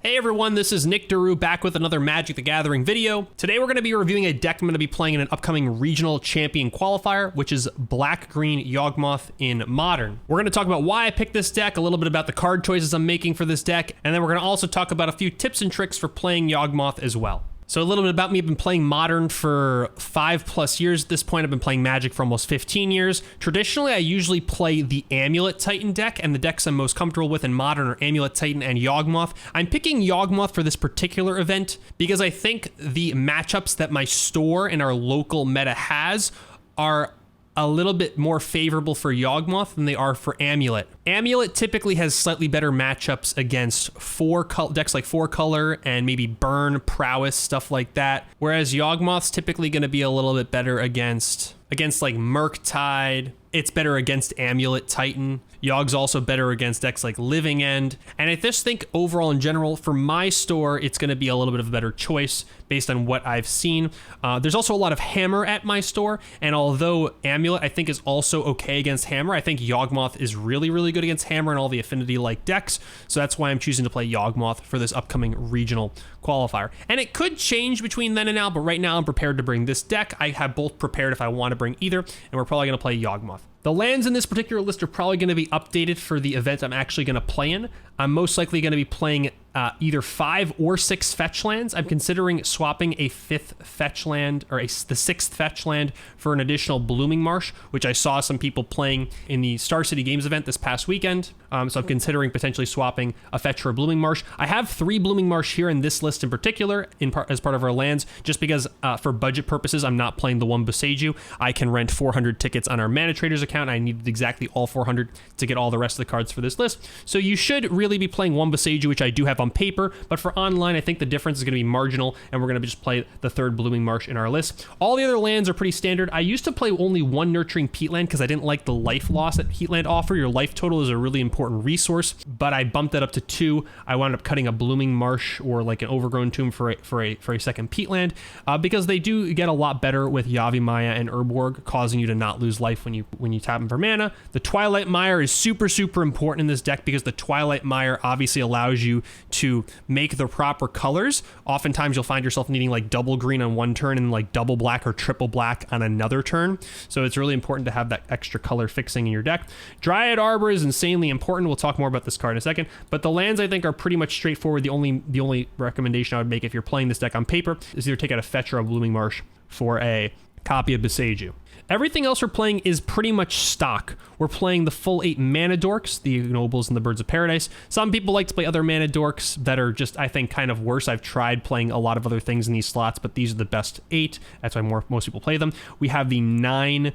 Hey everyone, this is Nick Daru back with another Magic the Gathering video. Today we're going to be reviewing a deck I'm going to be playing in an upcoming regional champion qualifier, which is black-green Yawgmoth in Modern. We're going to talk about why I picked this deck, a little bit about the card choices I'm making for this deck, and then we're going to also talk about a few tips and tricks for playing Yawgmoth as well. So a little bit about me. I've been playing Modern for 5+ years at this point. I've been playing Magic for almost 15 years. Traditionally, I usually play the Amulet Titan deck, and the decks I'm most comfortable with in Modern are Amulet Titan and Yawgmoth. I'm picking Yawgmoth for this particular event because I think the matchups that my store and our local meta has are a little bit more favorable for Yawgmoth than they are for Amulet. Amulet typically has slightly better matchups against decks like 4-color and maybe Burn, Prowess, stuff like that. Whereas Yawgmoth's typically going to be a little bit better against like Murktide. It's better against Amulet Titan. Yawg's also better against decks like Living End. And I just think overall in general, for my store, it's going to be a little bit of a better choice based on what I've seen. There's also a lot of Hammer at my store. And although Amulet, I think, is also okay against Hammer, I think Yawgmoth is really, really good against Hammer and all the affinity-like decks. So that's why I'm choosing to play Yawgmoth for this upcoming regional qualifier. And it could change between then and now, but right now I'm prepared to bring this deck. I have both prepared if I want to bring either, and we're probably going to play Yawgmoth. The lands in this particular list are probably going to be updated for the event I'm actually going to play in. I'm most likely going to be playing either 5 or 6 fetch lands. I'm considering swapping a 5th fetch land, or the 6th fetch land, for an additional Blooming Marsh, which I saw some people playing in the Star City Games event this past weekend. So I'm considering potentially swapping a fetch for a Blooming Marsh. I have 3 Blooming Marsh here in this list in particular, as part of our lands, just because for budget purposes, I'm not playing the one Boseiju. I can rent 400 tickets on our Mana Traders account. I needed exactly all 400 to get all the rest of the cards for this list. So you should really be playing one Boseiju, which I do have on paper, but for online, I think the difference is going to be marginal, and we're going to just play the 3rd Blooming Marsh in our list. All the other lands are pretty standard. I used to play only 1 Nurturing Peatland because I didn't like the life loss that Peatland offer. Your life total is a really important resource, but I bumped that up to 2. I wound up cutting a Blooming Marsh or like an Overgrown Tomb for a 2nd Peatland because they do get a lot better with Yawgmoth and Urborg, causing you to not lose life when you tap them for mana. The Twilight Mire is super, super important in this deck because the Twilight Mire obviously allows you to make the proper colors. Oftentimes you'll find yourself needing like double green on one turn and like double black or triple black on another turn. So it's really important to have that extra color fixing in your deck. Dryad Arbor is insanely important. We'll talk more about this card in a second, but the lands I think are pretty much straightforward. The only recommendation I would make if you're playing this deck on paper is either take out a fetch or a Blooming Marsh for a copy of Boseiju. Everything else we're playing is pretty much stock. We're playing the full 8 Mana Dorks, the Nobles and the Birds of Paradise. Some people like to play other Mana Dorks that are just, I think, kind of worse. I've tried playing a lot of other things in these slots, but these are the best 8. That's why most people play them. We have the 9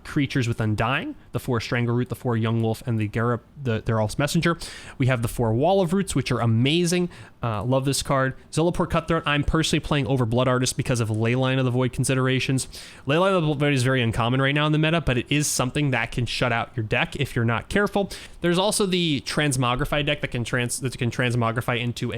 creatures with Undying, the 4 Strangleroot, the 4 Young Wolf, and the Geralf's Messenger. We have the 4 Wall of Roots, which are amazing. Love this card. Zolaport Cutthroat, I'm personally playing over Blood Artist because of Leyline of the Void considerations. Leyline of the Void is very uncommon right now in the meta, but it is something that can shut out your deck if you're not careful. There's also the Transmogrify deck that can transmogrify into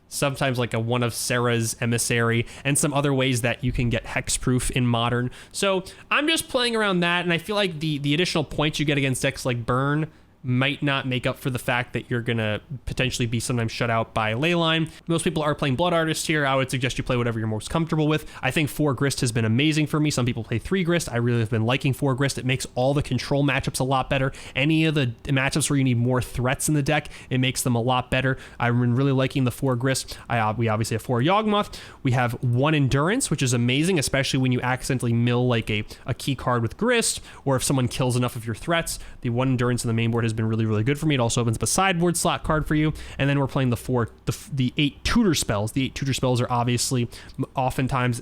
sometimes like a one of Serra's Emissary, and some other ways that you can get hexproof in Modern. So I'm just playing around that, and I feel like the additional points you get against decks like Burn might not make up for the fact that you're going to potentially be sometimes shut out by Leyline. Most people are playing Blood Artist here. I would suggest you play whatever you're most comfortable with. I think 4 Grist has been amazing for me. Some people play 3 Grist. I really have been liking 4 Grist. It makes all the control matchups a lot better. Any of the matchups where you need more threats in the deck, it makes them a lot better. I've been really liking the 4 Grist. We obviously have 4 Yawgmoth. We have 1 Endurance, which is amazing, especially when you accidentally mill like a key card with Grist, or if someone kills enough of your threats. The 1 Endurance in the main board has been really, really good for me. It also opens up a sideboard slot card for you. And then we're playing the 8 Tutor Spells. The 8 Tutor Spells are obviously oftentimes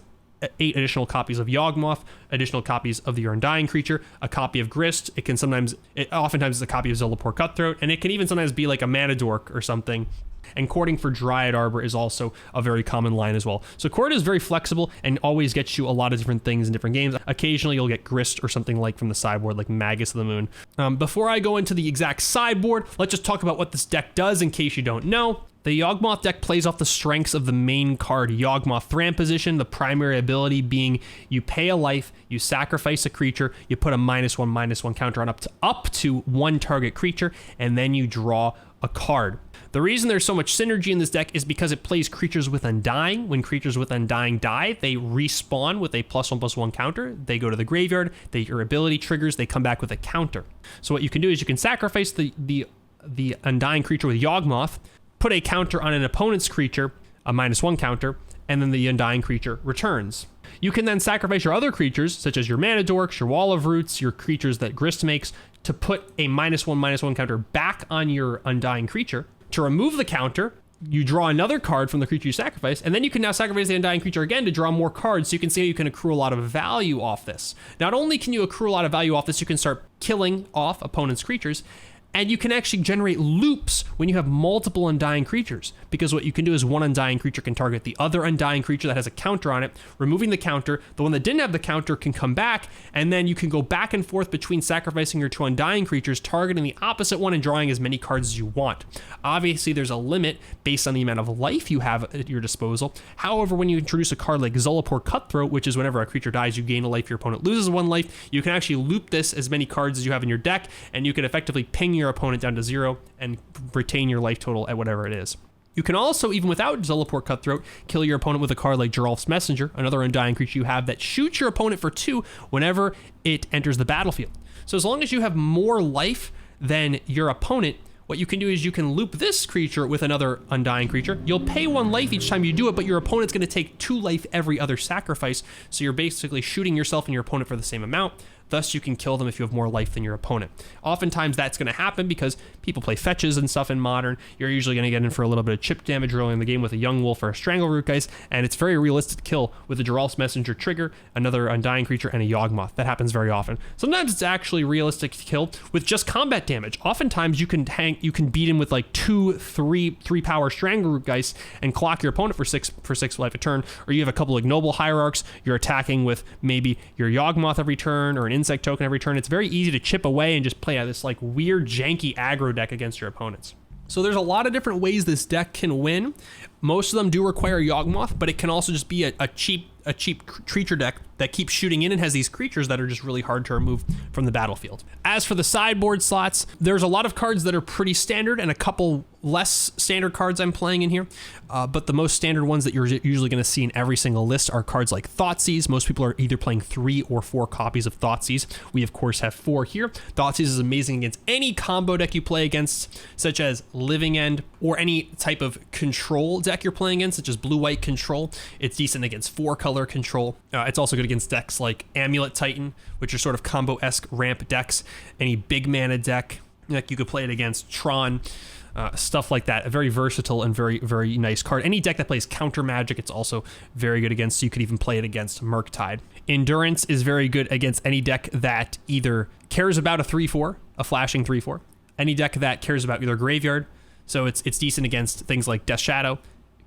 8 additional copies of Yawgmoth, additional copies of the Undying creature, a copy of Grist. Oftentimes it's a copy of Zolaport Cutthroat, and it can even sometimes be like a Mana Dork or something. And Courting for Dryad Arbor is also a very common line as well. So Court is very flexible and always gets you a lot of different things in different games. Occasionally you'll get Grist or something like from the sideboard, like Magus of the Moon. Before I go into the exact sideboard, let's just talk about what this deck does in case you don't know. The Yawgmoth deck plays off the strengths of the main card Yawgmoth Thram position, the primary ability being you pay a life, you sacrifice a creature, you put a -1/-1 counter on up to 1 target creature, and then you draw a card. The reason there's so much synergy in this deck is because it plays creatures with Undying. When creatures with Undying die, they respawn with a +1/+1 counter. They go to the graveyard, your ability triggers, they come back with a counter. So what you can do is you can sacrifice the Undying creature with Yawgmoth, put a counter on an opponent's creature, a -1 counter, and then the Undying creature returns. You can then sacrifice your other creatures, such as your Mana Dorks, your Wall of Roots, your creatures that Grist makes, to put a -1/-1 counter back on your Undying creature. To remove the counter, you draw another card from the creature you sacrifice, and then you can now sacrifice the Undying creature again to draw more cards, so you can see how you can accrue a lot of value off this. Not only can you accrue a lot of value off this, you can start killing off opponents' creatures, and you can actually generate loops when you have multiple Undying creatures, because what you can do is one Undying creature can target the other Undying creature that has a counter on it, removing the counter. The one that didn't have the counter can come back, and then you can go back and forth between sacrificing your two Undying creatures, targeting the opposite one, and drawing as many cards as you want. Obviously, there's a limit based on the amount of life you have at your disposal. However, when you introduce a card like Zulaport Cutthroat, which is whenever a creature dies, you gain a life, your opponent loses 1 life, you can actually loop this as many cards as you have in your deck, and you can effectively ping your opponent down to 0 and retain your life total at whatever it is. You can also, even without Zulaport Cutthroat, kill your opponent with a card like Geralf's Messenger, another Undying creature you have that shoots your opponent for 2 whenever it enters the battlefield. So as long as you have more life than your opponent, what you can do is you can loop this creature with another Undying creature. You'll pay 1 life each time you do it, but your opponent's going to take 2 life every other sacrifice, so you're basically shooting yourself and your opponent for the same amount. Thus, you can kill them if you have more life than your opponent. Oftentimes, that's going to happen because people play fetches and stuff in Modern. You're usually going to get in for a little bit of chip damage early in the game with a Yawgmoth or a Strangleroot, guys, and it's very realistic to kill with a Geralf's Messenger trigger, another Undying creature, and a Yawgmoth. That happens very often. Sometimes it's actually realistic to kill with just combat damage. Oftentimes, you can beat him with like 3 power Strangleroot, guys, and clock your opponent for 6 life a turn. Or you have a couple ignoble hierarchs. You're attacking with maybe your Yawgmoth every turn or an insect token every turn. It's very easy to chip away and just play this like weird janky aggro deck against your opponents. So there's a lot of different ways this deck can win. Most of them do require Yawgmoth, but it can also just be a cheap creature deck that keeps shooting in and has these creatures that are just really hard to remove from the battlefield. As for the sideboard slots, there's a lot of cards that are pretty standard and a couple less standard cards I'm playing in here, but the most standard ones that you're usually going to see in every single list are cards like Thoughtseize. Most people are either playing 3 or 4 copies of Thoughtseize. We of course have 4 here. Thoughtseize is amazing against any combo deck you play against, such as Living End, or any type of control deck you're playing against, such as blue-white control. It's decent against 4-color control. It's also good against decks like Amulet Titan, which are sort of combo-esque ramp decks. Any big mana deck, like you could play it against Tron, stuff like that. A very versatile and very, very nice card. Any deck that plays counter magic, it's also very good against, so you could even play it against Murktide. Endurance is very good against any deck that either cares about a 3/4, a flashing 3/4, any deck that cares about either graveyard, so it's decent against things like Death Shadow,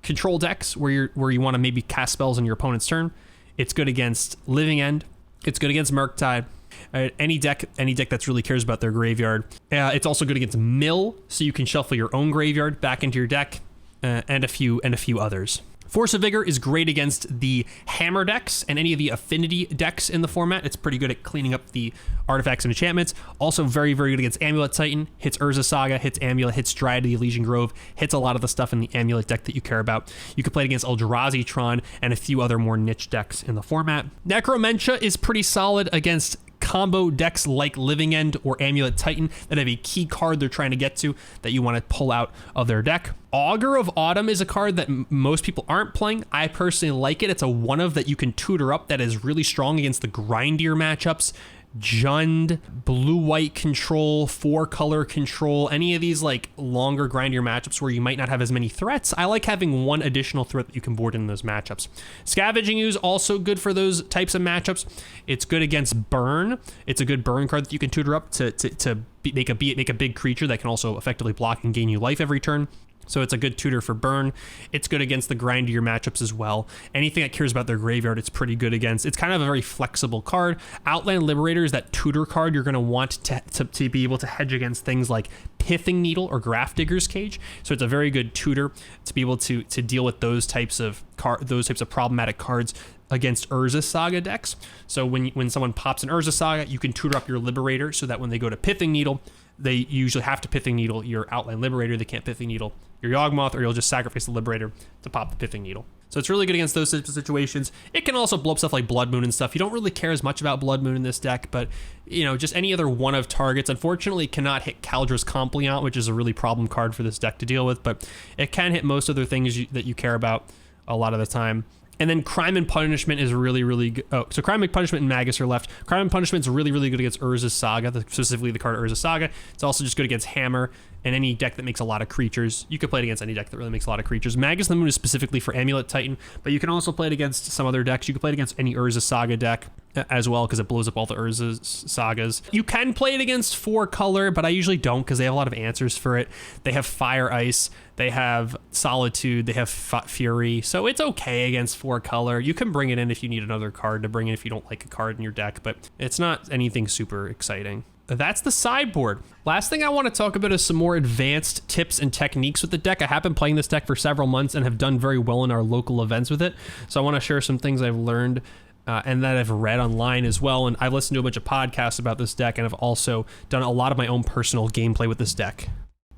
control decks where you want to maybe cast spells on your opponent's turn. It's good against Living End. It's good against Murktide. Any deck that's really cares about their graveyard. It's also good against Mill, so you can shuffle your own graveyard back into your deck, and a few others. Force of Vigor is great against the hammer decks and any of the affinity decks in the format. It's pretty good at cleaning up the artifacts and enchantments. Also very, very good against Amulet Titan. Hits Urza Saga, hits Amulet, hits Dryad of the Elysian Grove, hits a lot of the stuff in the Amulet deck that you care about. You can play it against Eldrazi Tron and a few other more niche decks in the format. Necromentia is pretty solid against combo decks like Living End or Amulet Titan that have a key card they're trying to get to that you want to pull out of their deck. Augur of Autumn is a card that most people aren't playing. I personally like it. It's a 1-of that you can tutor up that is really strong against the grindier matchups. Jund, blue-white control, 4-color control, any of these like longer grindier matchups where you might not have as many threats. I like having 1 additional threat that you can board in those matchups. Scavenging Ooze also good for those types of matchups. It's good against Burn. It's a good burn card that you can tutor up to make a big creature that can also effectively block and gain you life every turn. So it's a good tutor for Burn. It's good against the grindier matchups as well. Anything that cares about their graveyard, it's pretty good against. It's kind of a very flexible card. Outland Liberator is that tutor card you're going to want to be able to hedge against things like Pithing Needle or Graft Digger's Cage. So it's a very good tutor to be able to deal with those types of problematic cards against Urza Saga decks. So when someone pops an Urza Saga, you can tutor up your Liberator so that when they go to Pithing Needle, they usually have to Pithing Needle your Outline Liberator. They can't Pithing Needle your Yawgmoth, or you'll just sacrifice the Liberator to pop the Pithing Needle. So it's really good against those types of situations. It can also blow up stuff like Blood Moon and stuff. You don't really care as much about Blood Moon in this deck, but just any other one of targets. Unfortunately, it cannot hit Kaldra's Compliant, which is a really problem card for this deck to deal with, but it can hit most other things that you care about a lot of the time. And then Crime and Punishment is really, really good. Oh, so Crime and Punishment and Magus are left. Crime and Punishment is really, really good against Urza's Saga, specifically the card Urza Saga. It's also just good against Hammer and any deck that makes a lot of creatures. You could play it against any deck that really makes a lot of creatures. Magus of the Moon is specifically for Amulet Titan, but you can also play it against some other decks. You can play it against any Urza Saga deck as well, because it blows up all the Urza Sagas. You can play it against 4-color, but I usually don't, because they have a lot of answers for it. They have Fire Ice, they have Solitude, they have Fury, so it's okay against 4-color. You can bring it in if you need another card to bring in if you don't like a card in your deck, but it's not anything super exciting. That's the sideboard. Last thing I want to talk about is some more advanced tips and techniques with the deck. I have been playing this deck for several months and have done very well in our local events with it, so I want to share some things I've learned and that I've read online as well. And I've listened to a bunch of podcasts about this deck, and I've also done a lot of my own personal gameplay with this deck.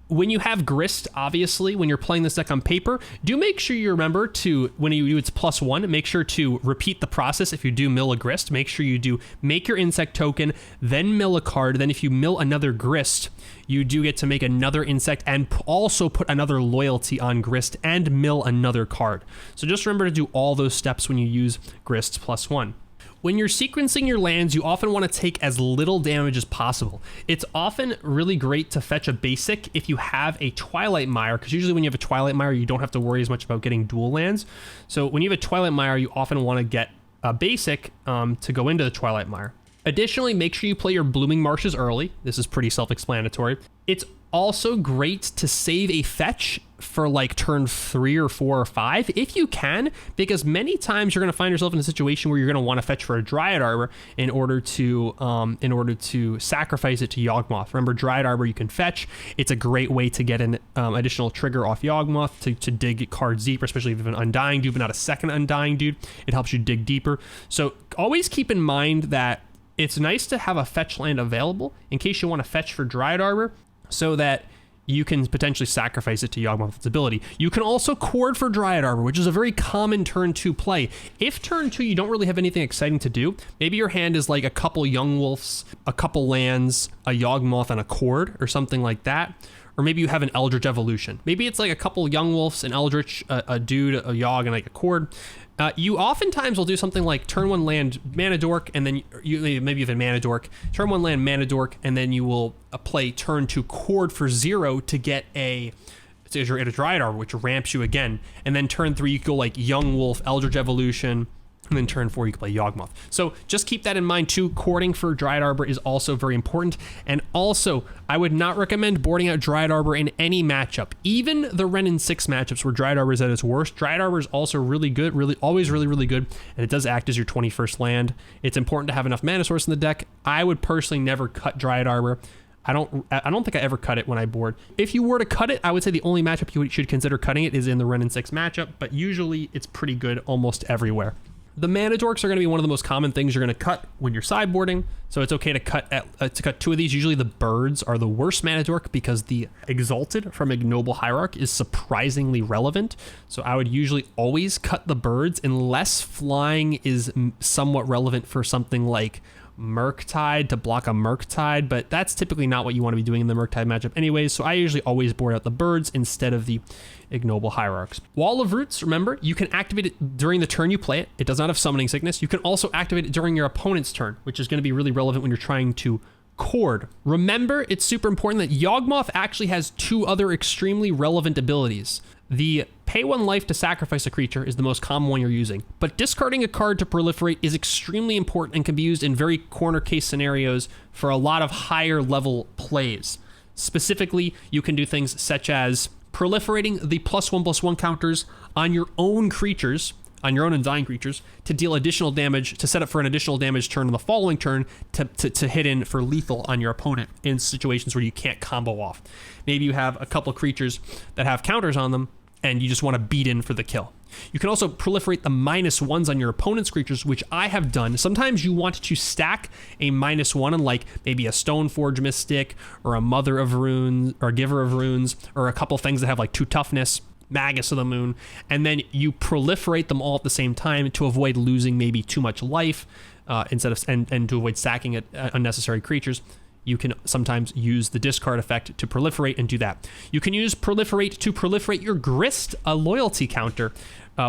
When you have Grist, obviously, when you're playing this deck on paper, do make sure you remember to, when you do its +1, make sure to repeat the process. If you do mill a Grist, make sure you do make your insect token, then mill a card. Then if you mill another Grist, you do get to make another insect and also put another loyalty on Grist and mill another card. So just remember to do all those steps when you use Grist +1. When you're sequencing your lands, you often want to take as little damage as possible. It's often really great to fetch a basic if you have a Twilight Mire, because usually when you have a Twilight Mire, you don't have to worry as much about getting dual lands. So when you have a Twilight Mire, you often want to get a basic to go into the Twilight Mire. Additionally, make sure you play your Blooming Marshes early. This is pretty self-explanatory. It's also great to save a fetch for like turn 3 or 4 or 5 if you can, because many times you're going to find yourself in a situation where you're going to want to fetch for a Dryad Arbor in order to sacrifice it to Yawgmoth. Remember, Dryad Arbor you can fetch. It's a great way to get an additional trigger off Yawgmoth to dig cards deeper, especially if you have an Undying Dude but not a second Undying Dude. It helps you dig deeper. So always keep in mind that it's nice to have a fetch land available in case you want to fetch for Dryad Arbor, so that you can potentially sacrifice it to Yawgmoth's ability. You can also Chord for Dryad Arbor, which is a very common turn 2 play. If turn 2 you don't really have anything exciting to do, maybe your hand is like a couple Young Wolves, a couple lands, a Yawgmoth, and a Chord, or something like that. Or maybe you have an Eldritch Evolution. Maybe it's like a couple Young Wolves, an Eldritch, a Dude, a Yawg, and like a Chord. You oftentimes will do something like turn 1 land Mana Dork, and then maybe you have a Mana Dork, turn 1 land Mana Dork, and then you will play turn 2 Chord for 0 to get a Dryad Arbor, which ramps you again. And then turn 3 you go like Young Wolf, Eldritch Evolution, and then turn 4 you can play Yawgmoth. So just keep that in mind too. Chording for Dryad Arbor is also very important. And also, I would not recommend boarding out Dryad Arbor in any matchup. Even the Wrenn and 6 matchups where Dryad Arbor is at its worst, Dryad Arbor is also really good, always really good, and it does act as your 21st land. It's important to have enough mana source in the deck. I would personally never cut Dryad Arbor. I don't think I ever cut it when I board. If you were to cut it, I would say the only matchup you should consider cutting it is in the Wrenn and 6 matchup, but usually it's pretty good almost everywhere. The Mana Dorks are going to be one of the most common things you're going to cut when you're sideboarding, so it's okay to cut 2 of these. Usually the Birds are the worst Mana Dork because the Exalted from Ignoble Hierarch is surprisingly relevant, so I would usually always cut the Birds unless Flying is somewhat relevant for something like Murktide to block a Murktide, but that's typically not what you want to be doing in the Murktide matchup anyways, so I usually always board out the Birds instead of the Ignoble Hierarchs. Wall of Roots, remember, you can activate it during the turn you play it. It does not have Summoning Sickness. You can also activate it during your opponent's turn, which is going to be really relevant when you're trying to Chord. Remember, it's super important that Yawgmoth actually has 2 other extremely relevant abilities. The pay 1 life to sacrifice a creature is the most common one you're using, but discarding a card to proliferate is extremely important and can be used in very corner case scenarios for a lot of higher level plays. Specifically, you can do things such as proliferating the +1/+1 counters on your own creatures, on your own Undying creatures, to deal additional damage, to set up for an additional damage turn on the following turn to hit in for lethal on your opponent in situations where you can't combo off. Maybe you have a couple creatures that have counters on them, and you just want to beat in for the kill. You can also proliferate the -1s on your opponent's creatures, which I have done. Sometimes you want to stack a -1 on like maybe a Stoneforge Mystic or a Mother of Runes or a Giver of Runes or a couple things that have like 2 toughness, Magus of the Moon, and then you proliferate them all at the same time to avoid losing maybe too much life instead of and to avoid stacking unnecessary creatures. You can sometimes use the discard effect to proliferate and do that. You can use proliferate to proliferate your Grist, a loyalty counter,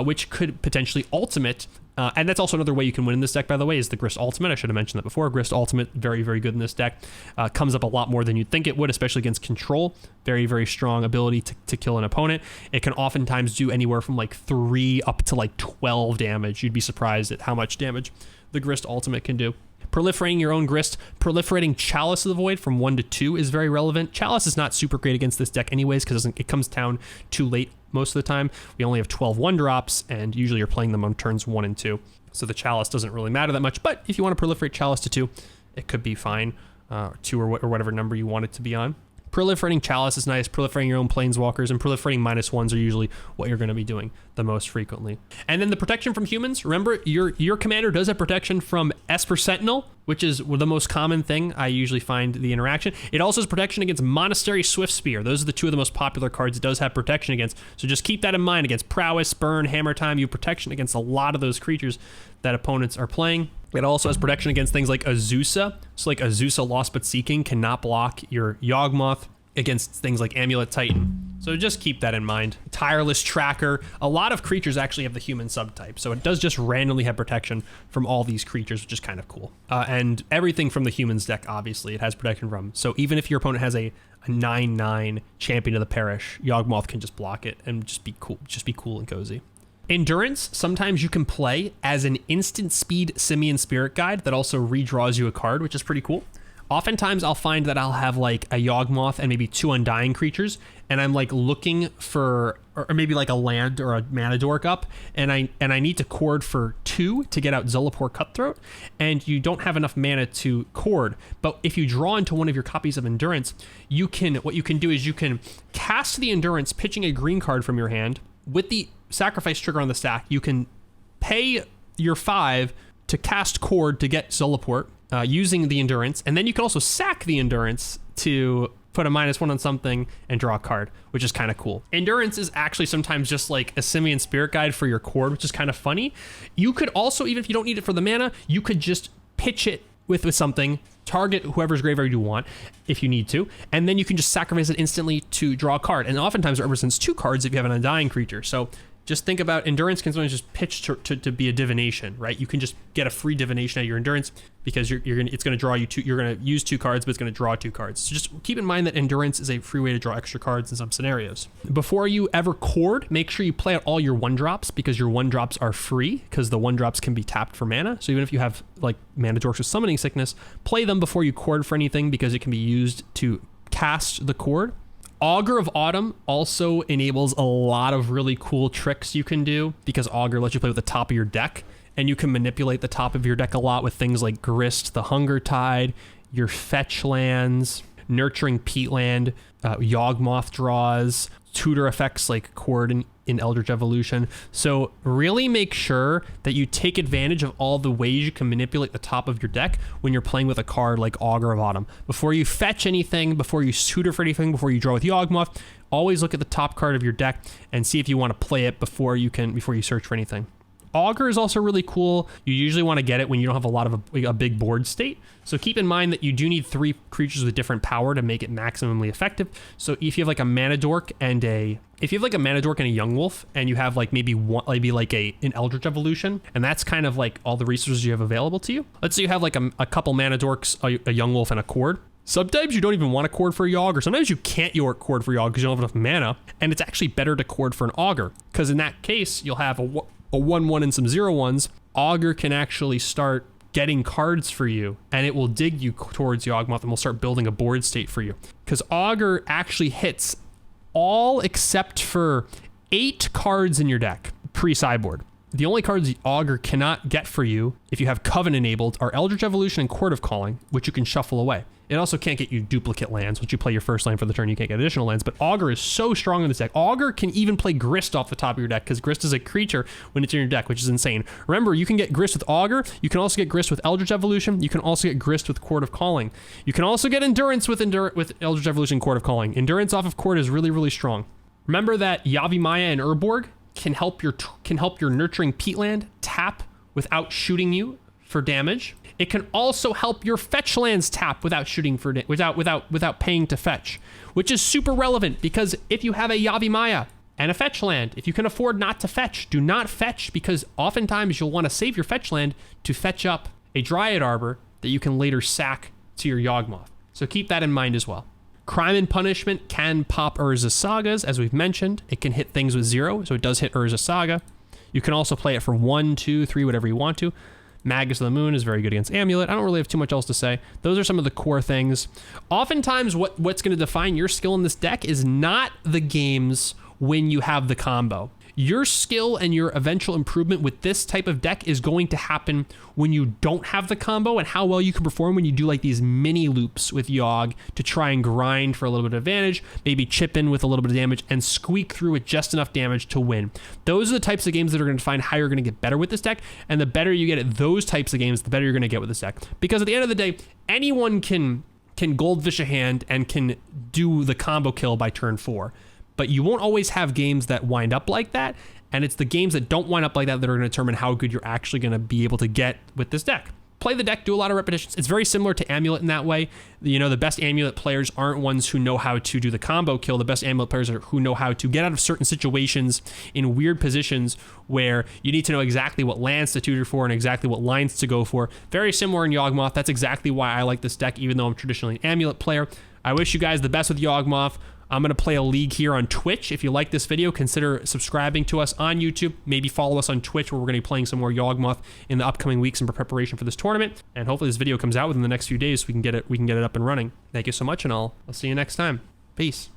which could potentially ultimate. And that's also another way you can win in this deck, by the way, is the Grist Ultimate. I should have mentioned that before. Grist Ultimate, very, very good in this deck. Comes up a lot more than you'd think it would, especially against control. Very, very strong ability to kill an opponent. It can oftentimes do anywhere from like 3 up to like 12 damage. You'd be surprised at how much damage the Grist Ultimate can do. Proliferating your own Grist, proliferating Chalice of the Void from 1 to 2 is very relevant. Chalice is not super great against this deck anyways, because it comes down too late most of the time. We only have 12 1-drops, and usually you're playing them on turns 1 and 2. So the Chalice doesn't really matter that much, but if you want to proliferate Chalice to 2, it could be fine, 2 or whatever number you want it to be on. Proliferating Chalice is nice, proliferating your own Planeswalkers, and proliferating -1s are usually what you're going to be doing the most frequently. And then the protection from humans, remember, your commander does have protection from Esper Sentinel, which is the most common thing I usually find the interaction. It also has protection against Monastery Swiftspear. Those are the 2 of the most popular cards it does have protection against, so just keep that in mind. Against Prowess, Burn, Hammer Time, you have protection against a lot of those creatures that opponents are playing. It also has protection against things like Azusa. So like Azusa Lost But Seeking cannot block your Yawgmoth against things like Amulet Titan. So just keep that in mind. Tireless Tracker. A lot of creatures actually have the human subtype, so it does just randomly have protection from all these creatures, which is kind of cool. And everything from the humans deck, obviously, it has protection from. So even if your opponent has a 9/9 Champion of the Parish, Yawgmoth can just block it and just be cool and cozy. Endurance, sometimes you can play as an instant speed Simian Spirit Guide that also redraws you a card, which is pretty cool. Oftentimes I'll find that I'll have like a Yawgmoth and maybe 2 Undying creatures, and I'm like looking for, or maybe like a land or a mana dork up, and I need to cord for 2 to get out Zulapor Cutthroat, and you don't have enough mana to cord. But if you draw into one of your copies of Endurance, what you can do is you can cast the Endurance, pitching a green card from your hand. With the sacrifice trigger on the stack, you can pay your 5 to cast cord to get Zulaport using the Endurance, and then you can also sack the Endurance to put a -1 on something and draw a card, which is kind of cool. Endurance is actually sometimes just like a Simian Spirit Guide for your cord, which is kind of funny. You could also, even if you don't need it for the mana, you could just pitch it with something, target whoever's graveyard you want if you need to, and then you can just sacrifice it instantly to draw a card. And oftentimes it represents 2 cards if you have an Undying creature. So just think about Endurance can sometimes just pitch to be a divination, right? You can just get a free divination out of your Endurance because it's gonna draw you 2. You're gonna use 2 cards, but it's gonna draw 2 cards. So just keep in mind that Endurance is a free way to draw extra cards in some scenarios. Before you ever cord, make sure you play out all your 1-drops, because your 1-drops are free, because the 1-drops can be tapped for mana. So even if you have like Mana Dorks with Summoning Sickness, play them before you cord for anything, because it can be used to cast the cord. Augur of Autumn also enables a lot of really cool tricks you can do, because Augur lets you play with the top of your deck, and you can manipulate the top of your deck a lot with things like Grist, the Hunger Tide, your fetch lands, Nurturing Peatland, Yawgmoth draws, tutor effects like Cord in Eldritch Evolution. So really make sure that you take advantage of all the ways you can manipulate the top of your deck when you're playing with a card like Augur of Autumn. Before you fetch anything, before you tutor for anything, before you draw with Yawgmoth, always look at the top card of your deck and see if you want to play it before you search for anything. Augur is also really cool. You usually want to get it when you don't have a lot of a big board state. So keep in mind that you do need 3 creatures with different power to make it maximally effective. So if you have like a Mana Dork and a Yawgmoth, and you have like maybe an Eldritch Evolution, and that's kind of like all the resources you have available to you. Let's say you have like a couple Mana Dorks, a Yawgmoth, and a cord. Sometimes you don't even want to cord for a Yawg, or sometimes you can't cord for Yawg because you don't have enough mana, and it's actually better to cord for an Augur, because in that case you'll have a 1/1 and some 0/1s. Augur can actually start getting cards for you, and it will dig you towards Yawgmoth, and will start building a board state for you. Because Augur actually hits all except for 8 cards in your deck pre-sideboard. The only cards the Augur cannot get for you if you have Coven enabled are Eldritch Evolution and Court of Calling, which you can shuffle away. It also can't get you duplicate lands. Once you play your first land for the turn, you can't get additional lands, but Augur is so strong in this deck. Augur can even play Grist off the top of your deck, because Grist is a creature when it's in your deck, which is insane. Remember, you can get Grist with Augur. You can also get Grist with Eldritch Evolution. You can also get Grist with Court of Calling. You can also get Endurance with Eldritch Evolution and Court of Calling. Endurance off of Court is really, really strong. Remember that Yawgmoth and Urborg can help your Nurturing Peatland tap without shooting you for damage. It can also help your fetch lands tap without shooting for without paying to fetch, which is super relevant, because if you have a Yawgmoth and a fetch land, if you can afford not to fetch, do not fetch, because oftentimes you'll want to save your fetch land to fetch up a Dryad Arbor that you can later sack to your Yawgmoth. So keep that in mind as well. Crime and Punishment can pop Urza's Sagas, as we've mentioned. It can hit things with 0, so it does hit Urza's Saga. You can also play it for 1, 2, 3, whatever you want to. Magus of the Moon is very good against Amulet. I don't really have too much else to say. Those are some of the core things. Oftentimes, what's going to define your skill in this deck is not the games when you have the combo. Your skill and your eventual improvement with this type of deck is going to happen when you don't have the combo, and how well you can perform when you do like these mini loops with Yawg to try and grind for a little bit of advantage, maybe chip in with a little bit of damage and squeak through with just enough damage to win. Those are the types of games that are going to define how you're going to get better with this deck, and the better you get at those types of games, the better you're going to get with this deck. Because at the end of the day, anyone can Goldfish a hand and can do the combo kill by turn 4. But you won't always have games that wind up like that, and it's the games that don't wind up like that that are going to determine how good you're actually going to be able to get with this deck. Play the deck, do a lot of repetitions. It's very similar to Amulet in that way. You know, the best Amulet players aren't ones who know how to do the combo kill. The best Amulet players are who know how to get out of certain situations in weird positions where you need to know exactly what lands to tutor for and exactly what lines to go for. Very similar in Yawgmoth. That's exactly why I like this deck, even though I'm traditionally an Amulet player. I wish you guys the best with Yawgmoth. I'm going to play a league here on Twitch. If you like this video, consider subscribing to us on YouTube. Maybe follow us on Twitch, where we're going to be playing some more Yawgmoth in the upcoming weeks in preparation for this tournament. And hopefully this video comes out within the next few days so we can get it up and running. Thank you so much, and I'll see you next time. Peace.